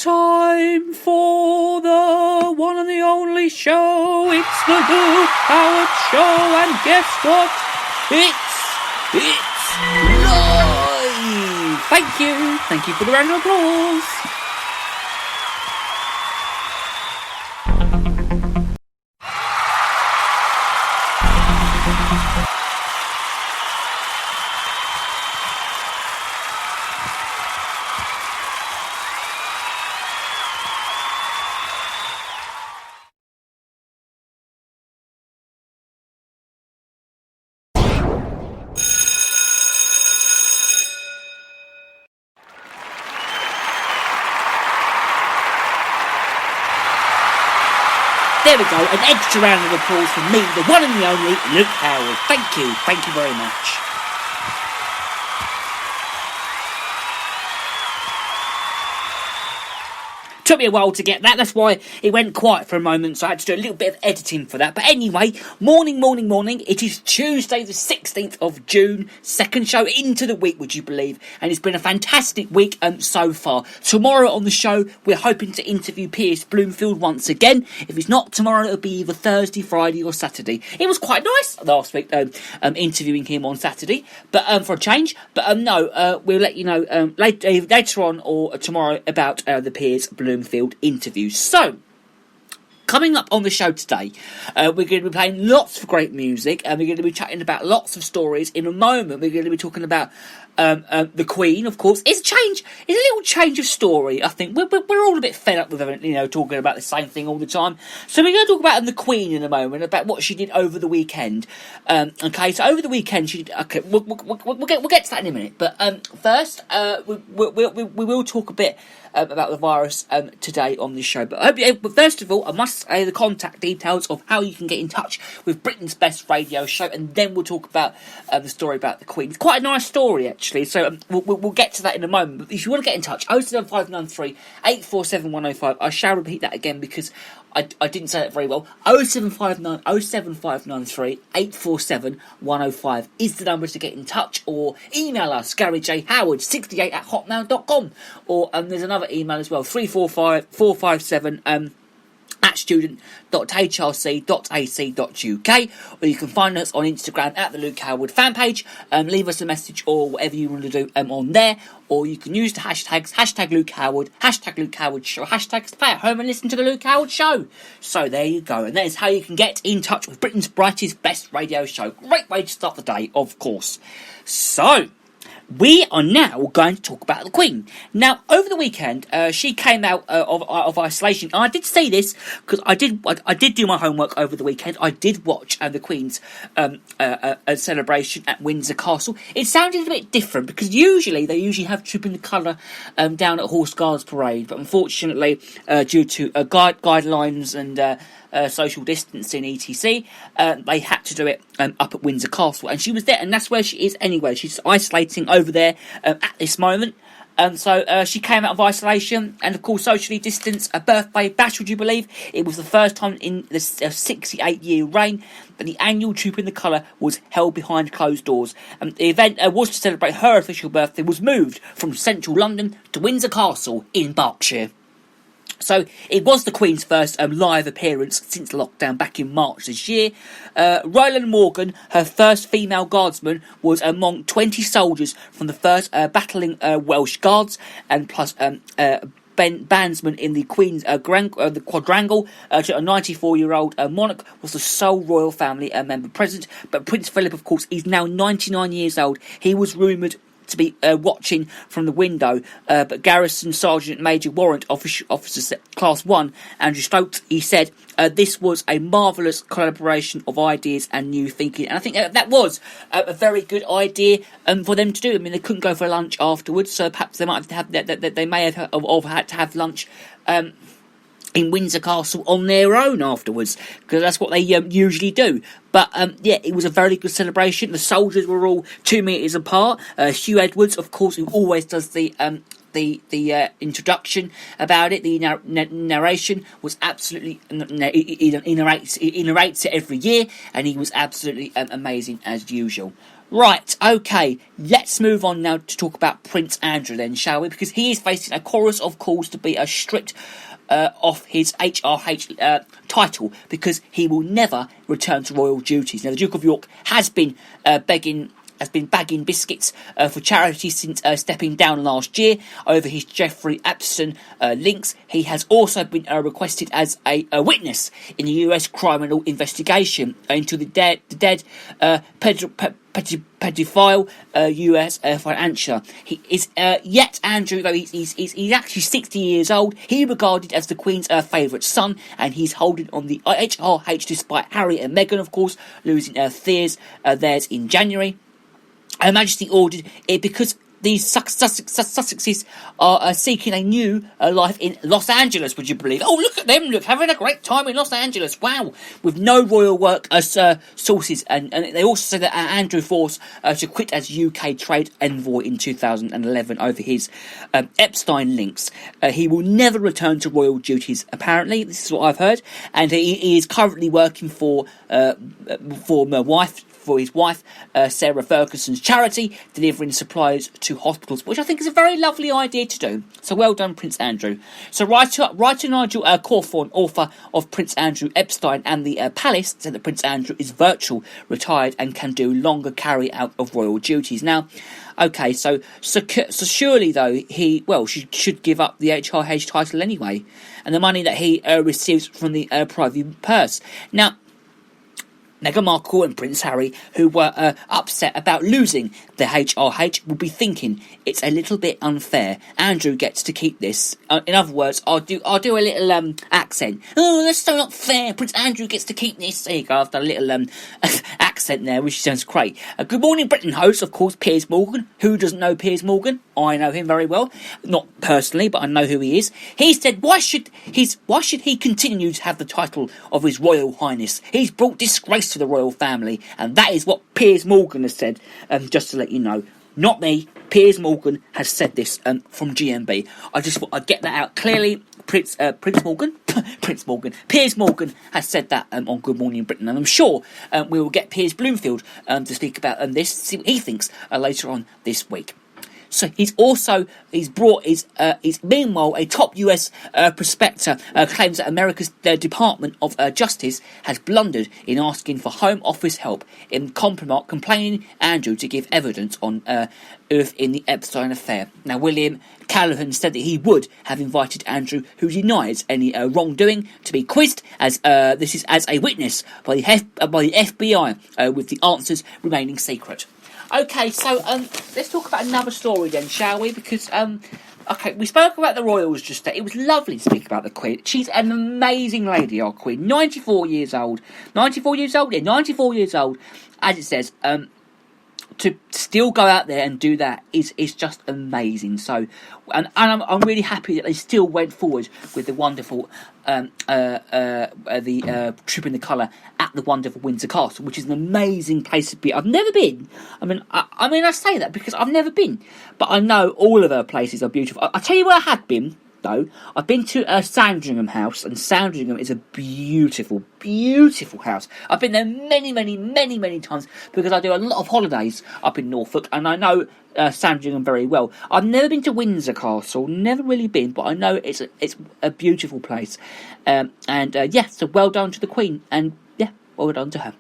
time for the one and the only show. It's the Luke Howard Show, and guess what? It's live. Thank you for the round of applause. There we go, an extra round of applause for me, the one and the only Luke Howard. Thank you very much. Took me a while to get that, that's why it went quiet for a moment, so I had to do a little bit of editing for that. But anyway, morning. It is Tuesday the 16th of June, second show into the week, would you believe? And it's been a fantastic week so far. Tomorrow on the show, we're hoping to interview Piers Bloomfield once again. If it's not tomorrow, it'll be either Thursday, Friday or Saturday. It was quite nice last week, interviewing him on Saturday, but for a change. But we'll let you know later on or tomorrow about the Piers Bloomfield interview. So, coming up on the show today, we're going to be playing lots of great music, and we're going to be chatting about lots of stories. In a moment, we're going to be talking about the Queen, of course. It's a little change of story, I think. We're all a bit fed up with talking about the same thing all the time. So we're going to talk about the Queen in a moment, about what she did over the weekend. Okay, so over the weekend she did. Okay, we'll get to that in a minute. But first, we will talk a bit about the virus today on this show. But first of all, I must say the contact details of how you can get in touch with Britain's Best Radio Show, and then we'll talk about the story about the Queen. It's quite a nice story, actually, so we'll get to that in a moment. But if you want to get in touch, 07593 847 105. I shall repeat that again because I didn't say that very well. 07593 847 105 is the number to get in touch, or email us, GaryJHoward68@hotmail.com, or there's another email as well, 345457 at student.hrc.ac.uk, or you can find us on Instagram at the Luke Howard fan page. Leave us a message or whatever you want to do on there, or you can use the hashtags, hashtag Luke Howard, hashtag Luke Howard Show, hashtag stay at home and listen to the Luke Howard Show. So there you go, and that is how you can get in touch with Britain's brightest best radio show. Great way to start the day, of course. So, we are now going to talk about the Queen. Now, over the weekend, she came out of isolation. And I did say this because I did do my homework over the weekend. I did watch the Queen's celebration at Windsor Castle. It sounded a bit different because they usually have Trooping the Colour down at Horse Guards Parade, but unfortunately, due to guidelines and social distancing, etc., they had to do it up at Windsor Castle, and she was there, and that's where she is anyway. She's isolating over there at this moment. So she came out of isolation and, of course, socially distanced. A birthday bash, would you believe? It was the first time in the 68-year reign that the annual Trooping the Colour was held behind closed doors. The event was to celebrate her official birthday, was moved from central London to Windsor Castle in Berkshire. So it was the Queen's first live appearance since lockdown back in March this year. Roland Morgan, her first female guardsman, was among 20 soldiers from the first battling Welsh Guards, and plus bandsman in the Queen's the quadrangle. A 94-year-old monarch was the sole royal family member present. But Prince Philip, of course, is now 99 years old. He was rumoured to be watching from the window, but Garrison Sergeant Major Warrant Officer Class 1 Andrew Stokes, he said this was a marvellous collaboration of ideas and new thinking, and I think that was a very good idea for them to do. I mean, they couldn't go for lunch afterwards, so perhaps they might have they may have had to have lunch in Windsor Castle on their own afterwards, because that's what they usually do. But it was a very good celebration. The soldiers were all 2 metres apart. Hugh Edwards, of course, who always does the introduction about it, the narration, was absolutely, he narrates it every year, and he was absolutely amazing as usual. Right, okay, let's move on now to talk about Prince Andrew then, shall we? Because he is facing a chorus of calls to be stripped off his HRH title because he will never return to royal duties. Now, the Duke of York has been bagging biscuits for charity since stepping down last year over his Jeffrey Epstein links. He has also been requested as a witness in the US criminal investigation into the dead pedophile US financier. He is yet Andrew, though he's actually 60 years old. He regarded as the Queen's favourite son, and he's holding on the HRH despite Harry and Meghan, of course, losing theirs in January. Her Majesty ordered it because these Sussexes are seeking a new life in Los Angeles, would you believe? Oh, look at them, having a great time in Los Angeles, wow, with no royal work as sources, and they also said that Andrew forced to quit as UK trade envoy in 2011 over his Epstein links. He will never return to royal duties, apparently, this is what I've heard, and he is currently working for his wife, Sarah Ferguson's charity, delivering supplies to hospitals, which I think is a very lovely idea to do. So well done, Prince Andrew. So writer Nigel Cawthorne, author of Prince Andrew Epstein and the Palace, said that Prince Andrew is virtual, retired, and can do longer carry out of royal duties. Now, okay, so surely though he should give up the HRH title anyway, and the money that he receives from the private purse. Now, Meghan Markle and Prince Harry, who were upset about losing the HRH, will be thinking it's a little bit unfair. Andrew gets to keep this. In other words, I'll do a little accent. Oh, that's so not fair. Prince Andrew gets to keep this. There you go. I've done a little accent there, which sounds great. Good Morning Britain host, of course, Piers Morgan. Who doesn't know Piers Morgan? I know him very well, not personally, but I know who he is. He said, why should he continue to have the title of His Royal Highness? He's brought disgrace to the royal family, and that is what Piers Morgan has said. Just to let you know, not me. Piers Morgan has said this from GMB. I just thought I'd get that out clearly. Piers Morgan has said that on Good Morning Britain, and I'm sure we will get Piers Bloomfield to speak about this, see what he thinks later on this week. So meanwhile, a top US prospector claims that America's Department of Justice has blundered in asking for Home Office help in complaining Andrew to give evidence on in the Epstein affair. Now, William Callahan said that he would have invited Andrew, who denies any wrongdoing, to be quizzed as a witness by the FBI, with the answers remaining secret. Okay, so let's talk about another story then, shall we? Because we spoke about the royals just there. It was lovely to speak about the Queen. She's an amazing lady, our Queen. 94 years old. 94 years old? Yeah, 94 years old. As it says, to still go out there and do that is just amazing. So, and I'm really happy that they still went forward with the wonderful Trip in the Colour at the wonderful Windsor Castle, which is an amazing place to be. I've never been. I mean, I say that because I've never been, but I know all of her places are beautiful. I tell you where I had been. Though I've been to Sandringham House, and Sandringham is a beautiful, beautiful house. I've been there many, many, many, many times because I do a lot of holidays up in Norfolk, and I know Sandringham very well. I've never been to Windsor Castle, never really been, but I know it's a beautiful place. So well done to the Queen, and well done to her.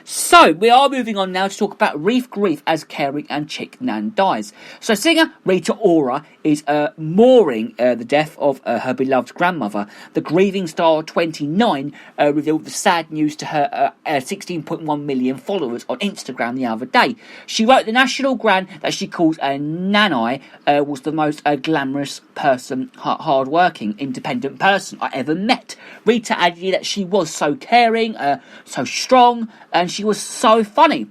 So, we are moving on now to talk about grief as caring and chick Nan dies. So, singer Rita Ora is mourning the death of her beloved grandmother. The grieving star, 29, revealed the sad news to her 16.1 million followers on Instagram the other day. She wrote the national gran that she calls Nanai was the most glamorous person, hard-working, independent person I ever met. Rita added that she was so caring, so strong, and she was so funny.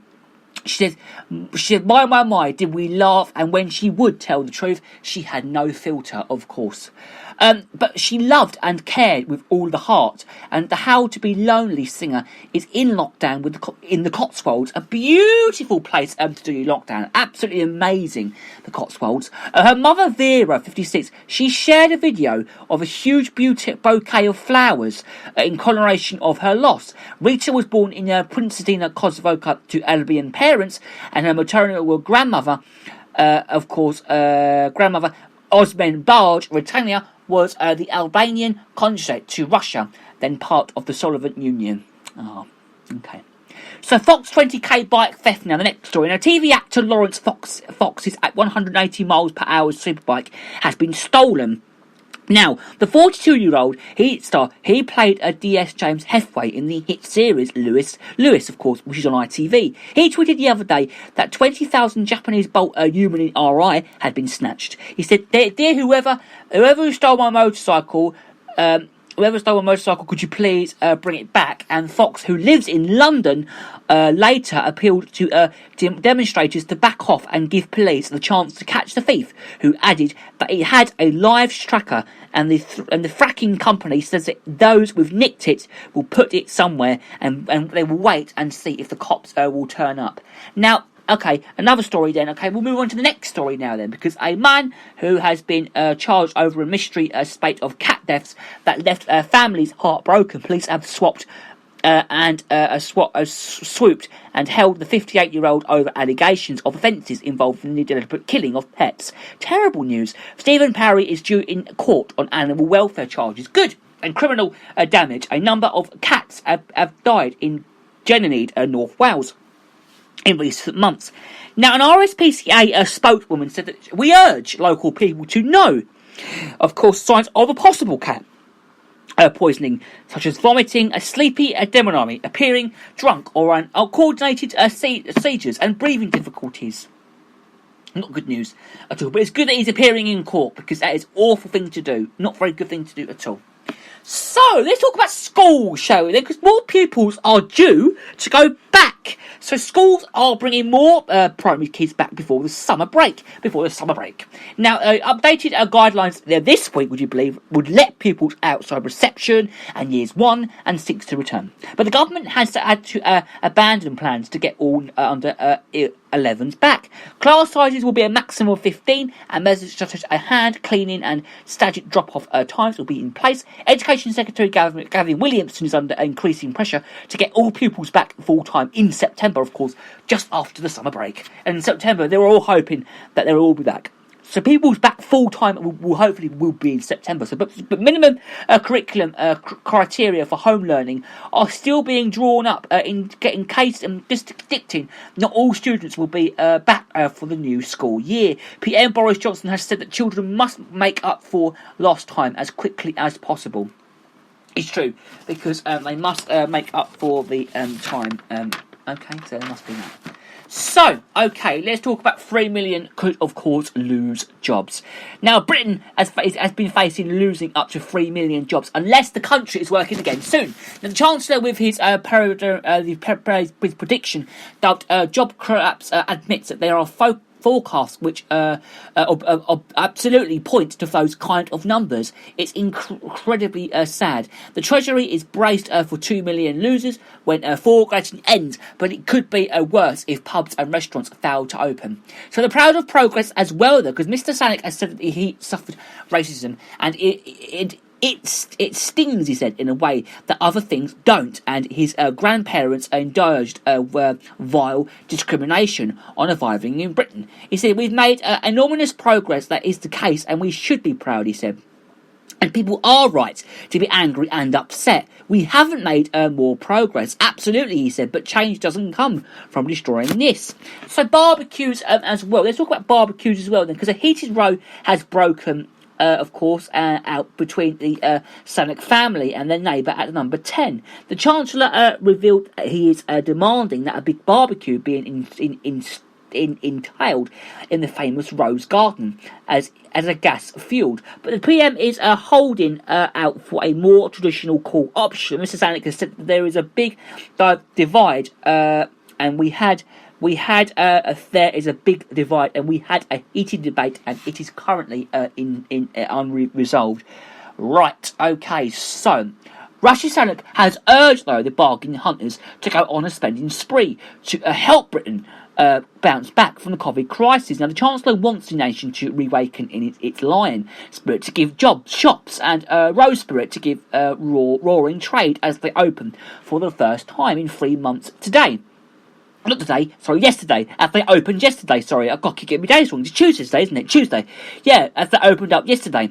She said, my, did we laugh? And when she would tell the truth, she had no filter, of course. But she loved and cared with all the heart. And the How to Be Lonely singer is in lockdown in the Cotswolds, a beautiful place to do lockdown. Absolutely amazing, the Cotswolds. Her mother, Vera, 56, she shared a video of a huge bouquet of flowers in commemoration of her loss. Rita was born in Prince Edina, Kosovo to Albanian parents. parents and her maternal grandmother, grandmother Osman Barge Britannia was the Albanian consulate to Russia, then part of the Soviet Union. Oh, okay. So Fox 20k bike theft now, the next story. Now, TV actor Lawrence Fox's at 180 miles per hour superbike has been stolen. Now, the 42-year-old he played a D.S. James Heathway in the hit series Lewis, of course, which is on ITV. He tweeted the other day that 20,000 Japanese bolt human in RI had been snatched. He said, "Dear whoever stole my motorcycle, could you please bring it back?" And Fox, who lives in London, later appealed to demonstrators to back off and give police the chance to catch the thief, who added that he had a live tracker, and the fracking company says that those who've nicked it will put it somewhere, and they will wait and see if the cops will turn up. Now, okay, another story then. Okay, we'll move on to the next story now then, because a man who has been charged over a mystery spate of cat deaths that left families heartbroken. Police have swooped and held the 58-year-old over allegations of offences involving the deliberate killing of pets. Terrible news. Stephen Parry is due in court on animal welfare charges. Good. And criminal damage. A number of cats have died in Genneneed, North Wales, in recent months. Now, an RSPCA spokeswoman said that we urge local people to know, of course, signs of a possible cat poisoning, such as vomiting, a sleepy demonary, appearing drunk, or uncoordinated seizures and breathing difficulties. Not good news at all, but it's good that he's appearing in court, because that is an awful thing to do. Not a very good thing to do at all. So, let's talk about schools, shall we then? Because more pupils are due to go back. So, schools are bringing more primary kids back before the summer break. Now, updated guidelines there this week, would you believe, would let pupils outside reception and years 1 and 6 to return. But the government has had to abandon plans to get all under 11s back. Class sizes will be a maximum of 15, and measures such as a hand cleaning and staggered drop-off times will be in place. Education Secretary Gavin Williamson is under increasing pressure to get all pupils back full-time in September, of course, just after the summer break. And in September, they were all hoping that they will all be back. So people's back full-time will hopefully be in September. So, but minimum curriculum criteria for home learning are still being drawn up in case and predicting not all students will be back for the new school year. PM Boris Johnson has said that children must make up for lost time as quickly as possible. It's true, because they must make up for the time. Okay, so there must be that. So, okay, let's talk about 3 million could, of course, lose jobs. Now, Britain has been facing losing up to 3 million jobs unless the country is working again soon. Now, the Chancellor, with his prediction, dubbed job collapse, admits that there are forecasts which absolutely point to those kind of numbers. It's incredibly sad. The Treasury is braced for 2 million losers when forecasting ends, but it could be worse if pubs and restaurants fail to open. So they're proud of progress as well, though, because Mr. Sunak has said that he suffered racism, and it stings, he said, in a way that other things don't, and his grandparents indulged vile discrimination on arriving in Britain. He said, "We've made enormous progress, that is the case, and we should be proud," he said. And people are right to be angry and upset. We haven't made more progress. Absolutely, he said, but change doesn't come from destroying this. So barbecues as well. Let's talk about barbecues as well then, because a heated row has broken of course, out between the Sunak family and their neighbour at number 10. The Chancellor revealed he is demanding that a big barbecue be entailed in the famous Rose Garden as a gas-fueled. But the PM is holding out for a more traditional cool option. Mr. Sunak has said that there is a big divide, and there is a big divide, and we had a heated debate, and it is currently unresolved. Right, okay, so Rishi Sunak has urged, though, the bargain hunters to go on a spending spree to help Britain bounce back from the COVID crisis. Now, the Chancellor wants the nation to reawaken in its lion spirit, to give jobs, shops, and rose spirit, to give roaring trade as they open for the first time in 3 months today. Not today, sorry, yesterday, as they opened yesterday, sorry, I've got to keep getting my days wrong, it's Tuesday today, isn't it? Tuesday. Yeah, as they opened up yesterday.